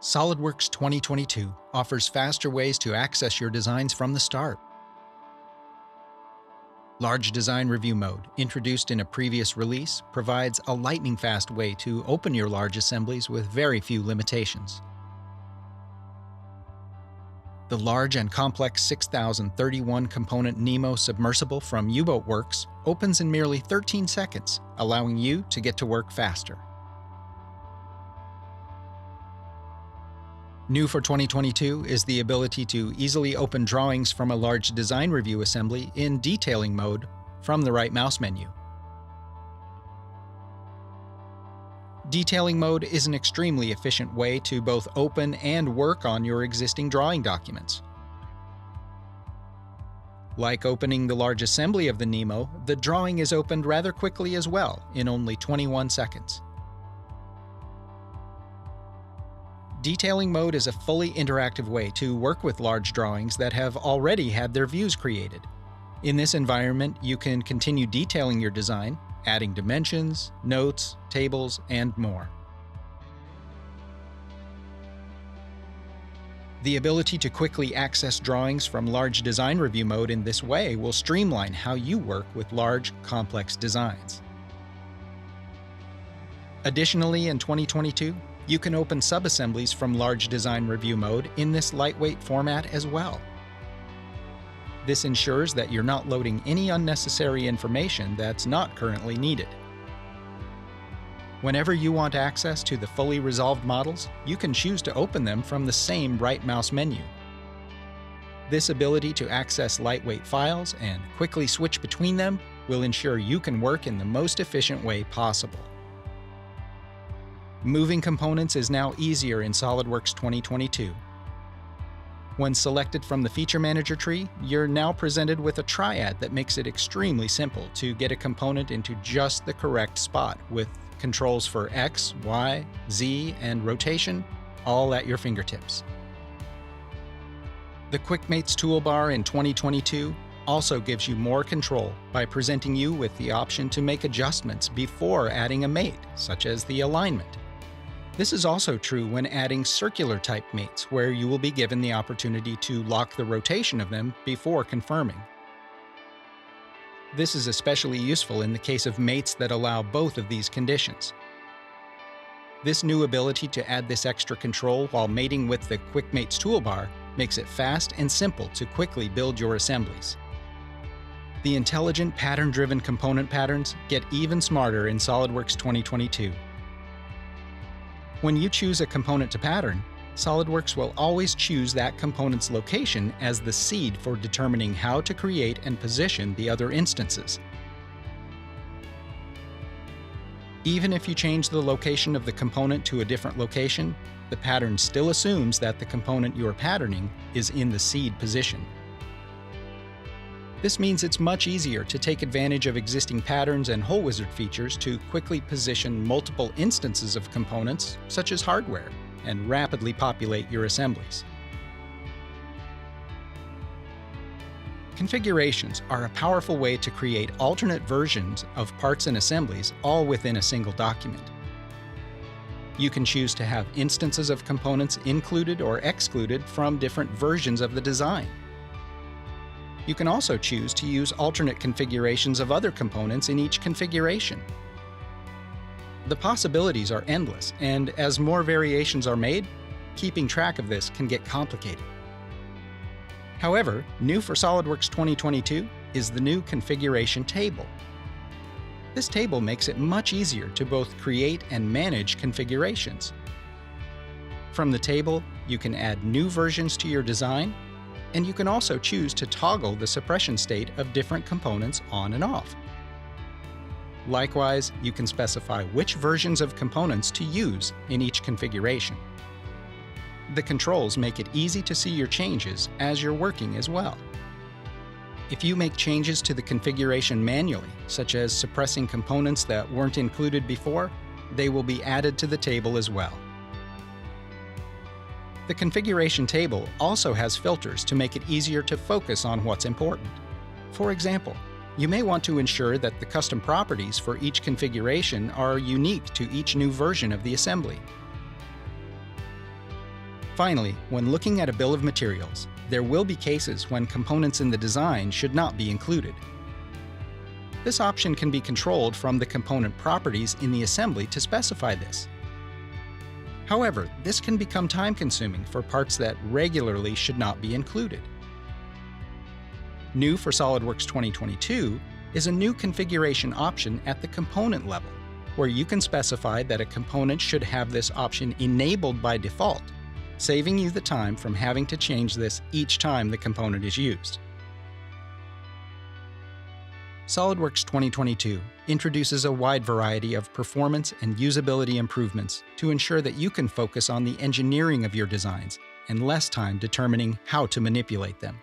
SOLIDWORKS 2022 offers faster ways to access your designs from the start. Large Design Review Mode, introduced in a previous release, provides a lightning-fast way to open your large assemblies with very few limitations. The large and complex 6031 component Nemo submersible from U-Boat Works opens in merely 13 seconds, allowing you to get to work faster. New for 2022 is the ability to easily open drawings from a large design review assembly in detailing mode from the right mouse menu. Detailing mode is an extremely efficient way to both open and work on your existing drawing documents. Like opening the large assembly of the Nemo, the drawing is opened rather quickly as well, in only 21 seconds. Detailing mode is a fully interactive way to work with large drawings that have already had their views created. In this environment, you can continue detailing your design, adding dimensions, notes, tables, and more. The ability to quickly access drawings from large design review mode in this way will streamline how you work with large, complex designs. Additionally, in 2022, you can open subassemblies from large design review mode in this lightweight format as well. This ensures that you're not loading any unnecessary information that's not currently needed. Whenever you want access to the fully resolved models, you can choose to open them from the same right mouse menu. This ability to access lightweight files and quickly switch between them will ensure you can work in the most efficient way possible. Moving components is now easier in SOLIDWORKS 2022. When selected from the Feature Manager tree, you're now presented with a triad that makes it extremely simple to get a component into just the correct spot, with controls for X, Y, Z, and rotation all at your fingertips. The Quickmates toolbar in 2022 also gives you more control by presenting you with the option to make adjustments before adding a mate, such as the alignment. This is also true when adding circular type mates, where you will be given the opportunity to lock the rotation of them before confirming. This is especially useful in the case of mates that allow both of these conditions. This new ability to add this extra control while mating with the Quickmates toolbar makes it fast and simple to quickly build your assemblies. The intelligent pattern-driven component patterns get even smarter in SOLIDWORKS 2022. When you choose a component to pattern, SOLIDWORKS will always choose that component's location as the seed for determining how to create and position the other instances. Even if you change the location of the component to a different location, the pattern still assumes that the component you are patterning is in the seed position. This means it's much easier to take advantage of existing patterns and hole wizard features to quickly position multiple instances of components, such as hardware, and rapidly populate your assemblies. Configurations are a powerful way to create alternate versions of parts and assemblies all within a single document. You can choose to have instances of components included or excluded from different versions of the design. You can also choose to use alternate configurations of other components in each configuration. The possibilities are endless, and as more variations are made, keeping track of this can get complicated. However, new for SOLIDWORKS 2022 is the new configuration table. This table makes it much easier to both create and manage configurations. From the table, you can add new versions to your design, and you can also choose to toggle the suppression state of different components on and off. Likewise, you can specify which versions of components to use in each configuration. The controls make it easy to see your changes as you're working as well. If you make changes to the configuration manually, such as suppressing components that weren't included before, they will be added to the table as well. The configuration table also has filters to make it easier to focus on what's important. For example, you may want to ensure that the custom properties for each configuration are unique to each new version of the assembly. Finally, when looking at a bill of materials, there will be cases when components in the design should not be included. This option can be controlled from the component properties in the assembly to specify this. However, this can become time-consuming for parts that regularly should not be included. New for SOLIDWORKS 2022 is a new configuration option at the component level, where you can specify that a component should have this option enabled by default, saving you the time from having to change this each time the component is used. SOLIDWORKS 2022 introduces a wide variety of performance and usability improvements to ensure that you can focus on the engineering of your designs and less time determining how to manipulate them.